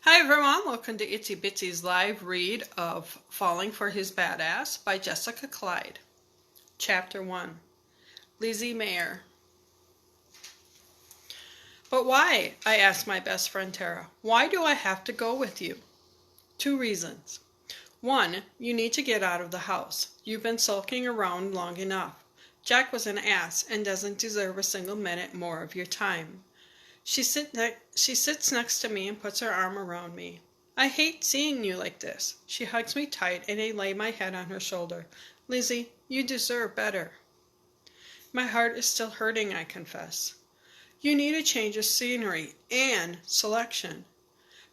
Hi everyone, welcome to Itsy Bitsy's live read of Falling for His Badass by Jessica Klide. Chapter 1. Lizzie Mayer. But why? I asked my best friend Tara. Why do I have to go with you? 2 reasons. 1, you need to get out of the house. You've been sulking around long enough. Jack was an ass and doesn't deserve a single minute more of your time. She sits next to me and puts her arm around me. I hate seeing you like this. She hugs me tight and I lay my head on her shoulder. Lizzie, you deserve better. My heart is still hurting, I confess. You need a change of scenery and selection.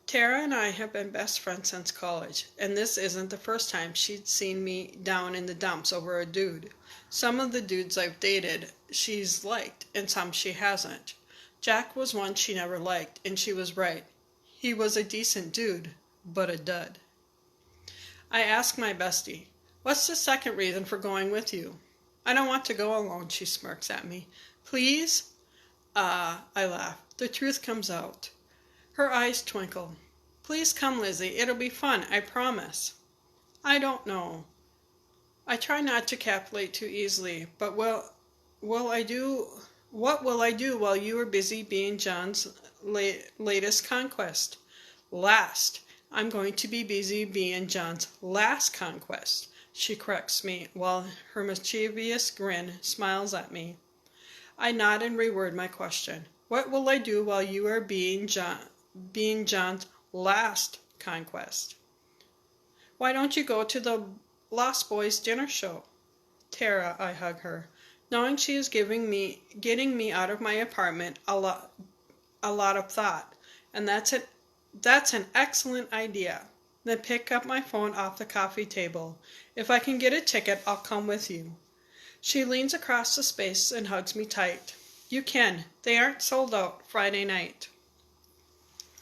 Tara and I have been best friends since college, and this isn't the first time she'd seen me down in the dumps over a dude. Some of the dudes I've dated she's liked, and some she hasn't. Jack was one she never liked, and she was right. He was a decent dude, but a dud. I asked my bestie, what's the second reason for going with you? I don't want to go alone, she smirks at me. Please? I laugh. The truth comes out. Her eyes twinkle. Please come, Lizzie. It'll be fun, I promise. I don't know. I try not to calculate too easily, but what will I do while you are busy being John's latest conquest? Last. I'm going to be busy being John's last conquest, she corrects me, while her mischievous grin smiles at me. I nod and reword my question. What will I do while you are being John's last conquest? Why don't you go to the Lost Boys dinner show? Tara, I hug her, knowing she is getting me out of my apartment a lot of thought, and that's an excellent idea. Then pick up my phone off the coffee table. If I can get a ticket, I'll come with you. She leans across the space and hugs me tight. You can. They aren't sold out Friday night.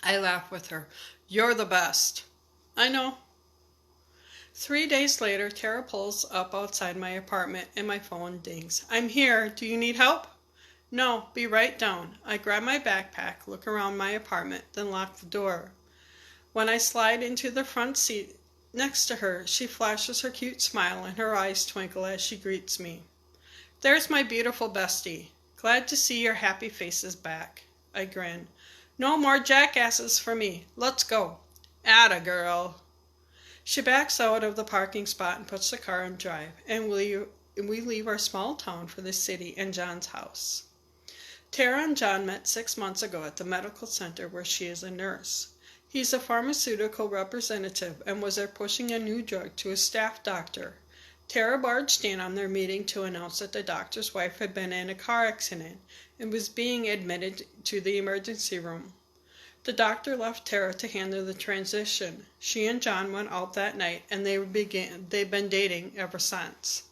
I laugh with her. You're the best. I know. 3 days later, Tara pulls up outside my apartment and my phone dings. I'm here. Do you need help? No, be right down. I grab my backpack, look around my apartment, then lock the door. When I slide into the front seat next to her, she flashes her cute smile and her eyes twinkle as she greets me. There's my beautiful bestie. Glad to see your happy faces back. I grin. No more jackasses for me. Let's go. Atta girl. She backs out of the parking spot and puts the car in drive, and we leave our small town for the city and John's house. Tara and John met 6 months ago at the medical center where she is a nurse. He's a pharmaceutical representative and was there pushing a new drug to a staff doctor. Tara barged in on their meeting to announce that the doctor's wife had been in a car accident and was being admitted to the emergency room. The doctor left Tara to handle the transition. She and John went out that night, and they've been dating ever since.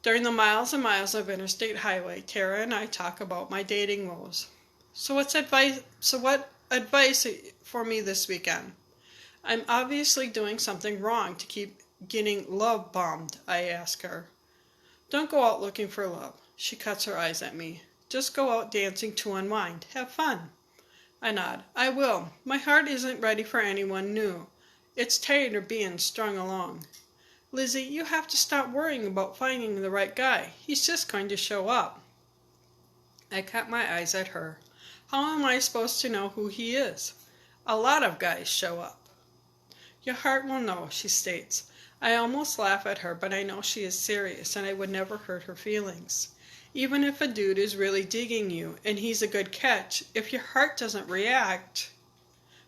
During the miles and miles of interstate highway, Tara and I talk about my dating woes. So what advice for me this weekend? I'm obviously doing something wrong to keep getting love bombed, I ask her. Don't go out looking for love. She cuts her eyes at me. Just go out dancing to unwind. Have fun. I nod. I will. My heart isn't ready for anyone new. It's tired of being strung along. Lizzie, you have to stop worrying about finding the right guy. He's just going to show up. I cut my eyes at her. How am I supposed to know who he is? A lot of guys show up. Your heart will know, she states. I almost laugh at her, but I know she is serious, and I would never hurt her feelings. Even if a dude is really digging you, and he's a good catch, if your heart doesn't react...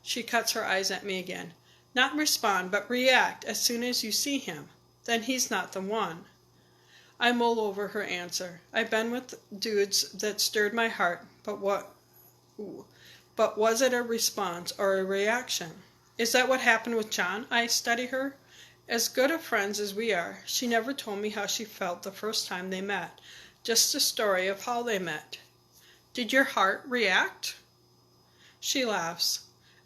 She cuts her eyes at me again. Not respond, but react as soon as you see him. Then he's not the one. I mull over her answer. I've been with dudes that stirred my heart, but was it a response or a reaction? Is that what happened with John? I study her. As good of friends as we are, she never told me how she felt the first time they met. Just a story of how they met. Did your heart react? She laughs.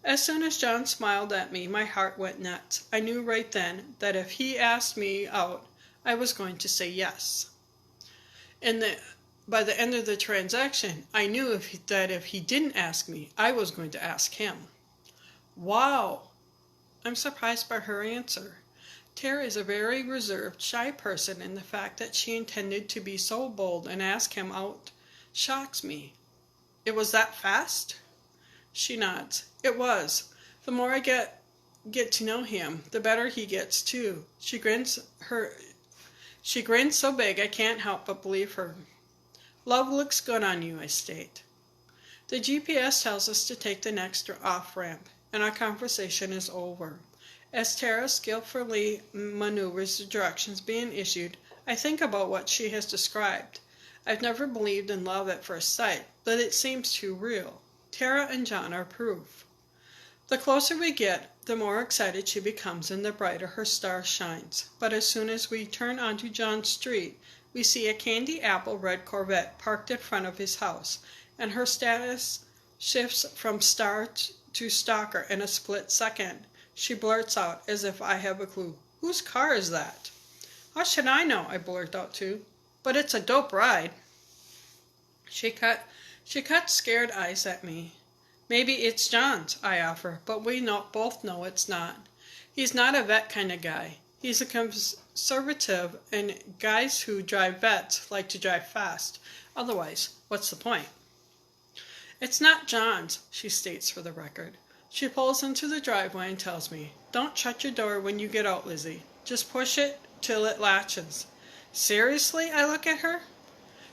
As soon as John smiled at me, my heart went nuts. I knew right then that if he asked me out, I was going to say yes. By the end of the transaction, I knew that if he didn't ask me, I was going to ask him. Wow! I'm surprised by her answer. Tara is a very reserved, shy person, and the fact that she intended to be so bold and ask him out shocks me. It was that fast? She nods. It was. The more I get to know him, the better he gets too. She grins so big I can't help but believe her. Love looks good on you, I state. The GPS tells us to take the next off-ramp, and our conversation is over. As Tara skillfully maneuvers the directions being issued, I think about what she has described. I've never believed in love at first sight, but it seems too real. Tara and John are proof. The closer we get, the more excited she becomes and the brighter her star shines. But as soon as we turn onto John's street, we see a candy apple red Corvette parked in front of his house, and her status shifts from star to stalker in a split second. She blurts out, as if I have a clue, "Whose car is that?" "How should I know?" I blurt out too. "But it's a dope ride." She cuts scared eyes at me. "Maybe it's John's," I offer, but we both know it's not. He's not a vet kind of guy. He's a conservative, and guys who drive vets like to drive fast. Otherwise, what's the point? "It's not John's," she states for the record. She pulls into the driveway and tells me, "Don't shut your door when you get out, Lizzie. Just push it till it latches." "Seriously?" I look at her.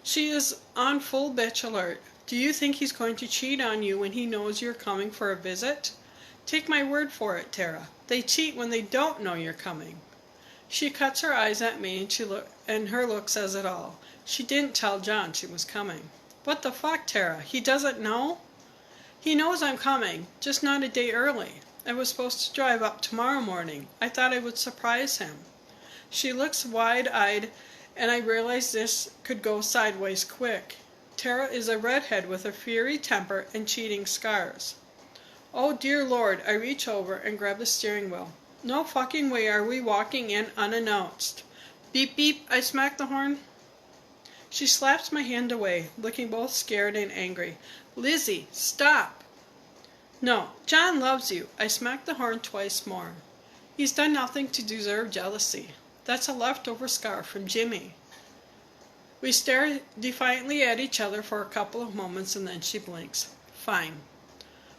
She is on full bitch alert. "Do you think he's going to cheat on you when he knows you're coming for a visit?" "Take my word for it, Tara. They cheat when they don't know you're coming." She cuts her eyes at me, and her look says it all. She didn't tell John she was coming. "What the fuck, Tara? He doesn't know?" "He knows I'm coming, just not a day early. I was supposed to drive up tomorrow morning. I thought I would surprise him." She looks wide-eyed, and I realize this could go sideways quick. Tara is a redhead with a fiery temper and cheating scars. Oh dear Lord, I reach over and grab the steering wheel. No fucking way are we walking in unannounced. Beep beep, I smack the horn. She slaps my hand away, looking both scared and angry. "Lizzie, stop!" "No, John loves you." I smack the horn twice more. "He's done nothing to deserve jealousy. That's a leftover scar from Jimmy." We stare defiantly at each other for a couple of moments, and then she blinks. "Fine."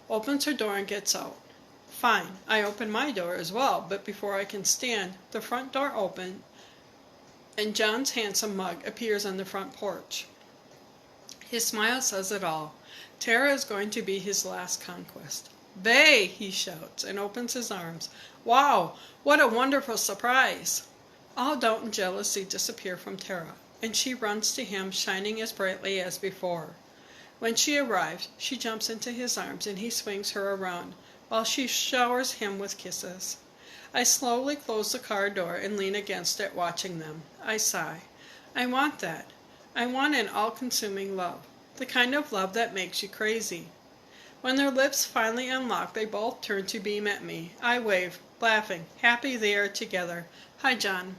Opens her door and gets out. Fine. I open my door as well, but before I can stand, the front door opens, and John's handsome mug appears on the front porch. His smile says it all. Tara is going to be his last conquest. "Bae!" he shouts and opens his arms. "Wow, what a wonderful surprise!" All doubt and jealousy disappear from Tara, and she runs to him, shining as brightly as before. When she arrives, she jumps into his arms, and he swings her around, while she showers him with kisses. I slowly close the car door and lean against it, watching them. I sigh. I want that. I want an all-consuming love, the kind of love that makes you crazy. When their lips finally unlock, they both turn to beam at me. I wave, laughing, happy they are together. "Hi, John."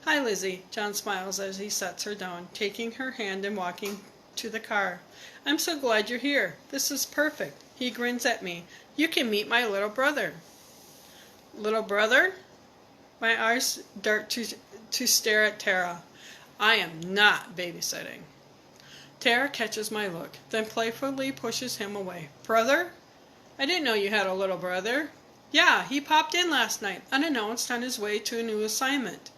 "Hi, Lizzie." John smiles as he sets her down, taking her hand and walking to the car. "I'm so glad you're here. This is perfect." He grins at me. "You can meet my little brother." "Little brother?" My eyes dart to stare at Tara. I am not babysitting. Tara catches my look, then playfully pushes him away. "Brother? I didn't know you had a little brother." "Yeah, he popped in last night, unannounced, on his way to a new assignment."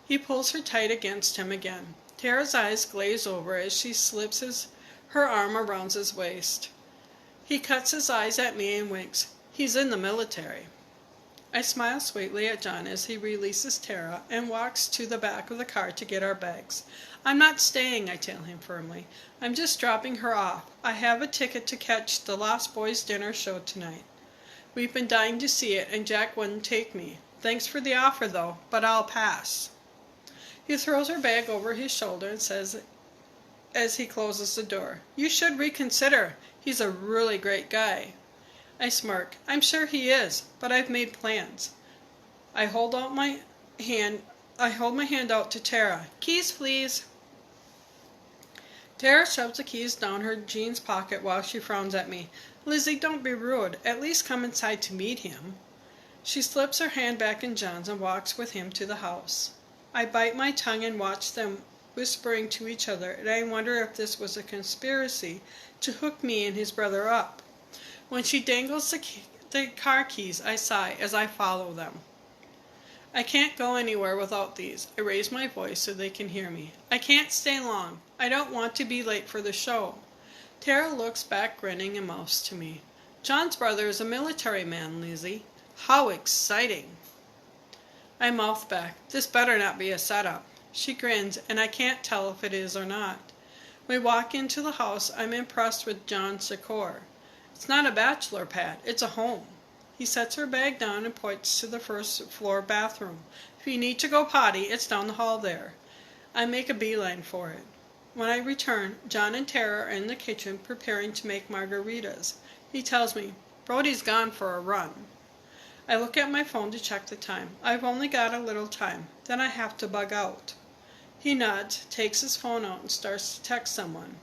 He pulls her tight against him again. Tara's eyes glaze over as she slips her arm around his waist. He cuts his eyes at me and winks. "He's in the military." I smile sweetly at John as he releases Tara and walks to the back of the car to get our bags. "I'm not staying," I tell him firmly. "I'm just dropping her off. I have a ticket to catch the Lost Boys dinner show tonight. We've been dying to see it, and Jack wouldn't take me. Thanks for the offer, though, but I'll pass." He throws her bag over his shoulder and says as he closes the door, "You should reconsider. He's a really great guy." I smirk. "I'm sure he is, but I've made plans." I hold my hand out to Tara. "Keys, please." Tara shoves the keys down her jeans pocket while she frowns at me. Lizzie, don't be rude. At least come inside to meet him. She slips her hand back in John's and walks with him to the house. I bite my tongue and watch them whispering to each other, and I wonder if this was a conspiracy to hook me and his brother up. When she dangles the car keys, I sigh as I follow them. I can't go anywhere without these. I raise my voice so they can hear me. I can't stay long. I don't want to be late for the show. Tara looks back grinning and mouths to me. John's brother is a military man, Lizzie. How exciting. I mouth back, this better not be a setup. She grins, and I can't tell if it is or not. We walk into the house. I'm impressed with John's decor. It's not a bachelor pad, it's a home. He sets her bag down and points to the first floor bathroom. If you need to go potty, it's down the hall there. I make a beeline for it. When I return, John and Tara are in the kitchen preparing to make margaritas. He tells me, Brody's gone for a run. I look at my phone to check the time. I've only got a little time. Then I have to bug out. He nods, takes his phone out, and starts to text someone,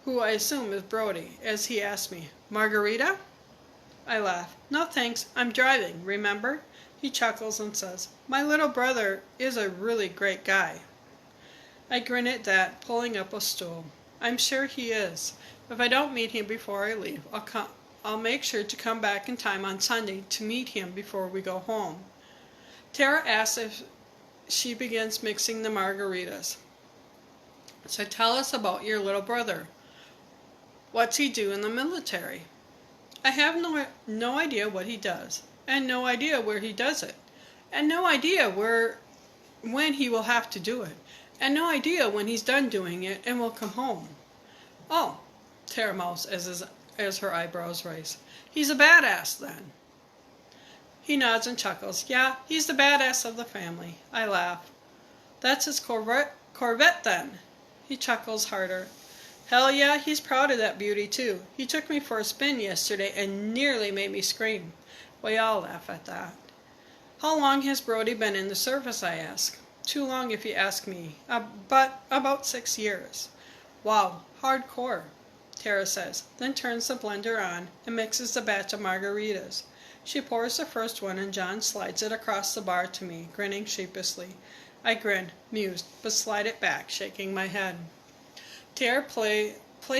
who I assume is Brody, as he asks me, Margarita? I laugh. No thanks, I'm driving, remember? He chuckles and says, my little brother is a really great guy. I grin at that, pulling up a stool. I'm sure he is. If I don't meet him before I leave, I'll make sure to come back in time on Sunday to meet him before we go home. Tara asks if she begins mixing the margaritas. So tell us about your little brother. What's he do in the military? I have no idea what he does, and no idea where he does it, and no idea when he will have to do it, and no idea when he's done doing it and will come home. Oh, Tara mouths as her eyebrows raise. He's a badass then. He nods and chuckles. Yeah, he's the badass of the family. I laugh. That's his Corvette then. He chuckles harder. Hell yeah, he's proud of that beauty too. He took me for a spin yesterday and nearly made me scream. We all laugh at that. How long has Brody been in the service, I ask. Too long if you ask me, but about 6 years. Wow, hardcore, Tara says, then turns the blender on and mixes the batch of margaritas. She pours the first one and John slides it across the bar to me, grinning sheepishly. I grin, mused, but slide it back, shaking my head. Tara play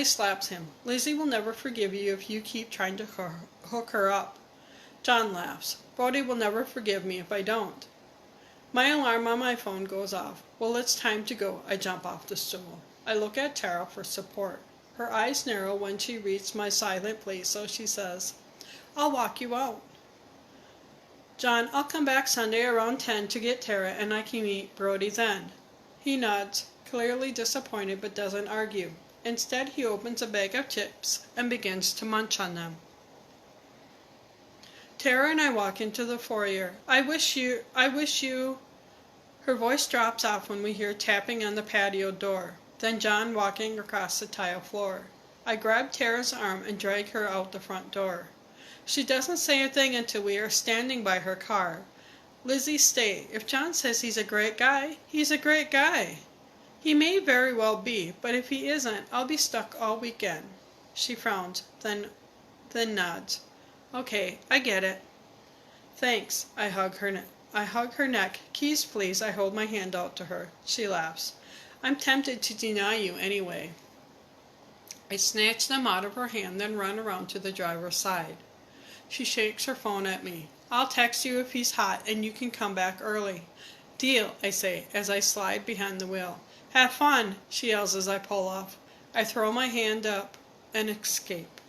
slaps him. Lizzie will never forgive you if you keep trying to hook her up. John laughs. Brody will never forgive me if I don't. My alarm on my phone goes off. Well, it's time to go. I jump off the stool. I look at Tara for support. Her eyes narrow when she reads my silent plea, so she says, I'll walk you out. John, I'll come back Sunday around 10 to get Tara and I can meet Brody then. He nods, clearly disappointed, but doesn't argue. Instead, he opens a bag of chips and begins to munch on them. Tara and I walk into the foyer. I wish you... Her voice drops off when we hear tapping on the patio door. Then John walking across the tile floor. I grab Tara's arm and drag her out the front door. She doesn't say a thing until we are standing by her car. Lizzie, stay. If John says he's a great guy, he's a great guy. He may very well be, but if he isn't, I'll be stuck all weekend. She frowns, then nods. Okay, I get it. Thanks. I hug her neck. Keys, please. I hold my hand out to her. She laughs. I'm tempted to deny you anyway. I snatch them out of her hand, then run around to the driver's side. She shakes her phone at me. I'll text you if he's hot and you can come back early. Deal, I say, as I slide behind the wheel. Have fun, she yells as I pull off. I throw my hand up and escape.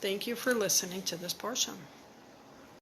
Thank you for listening to this portion.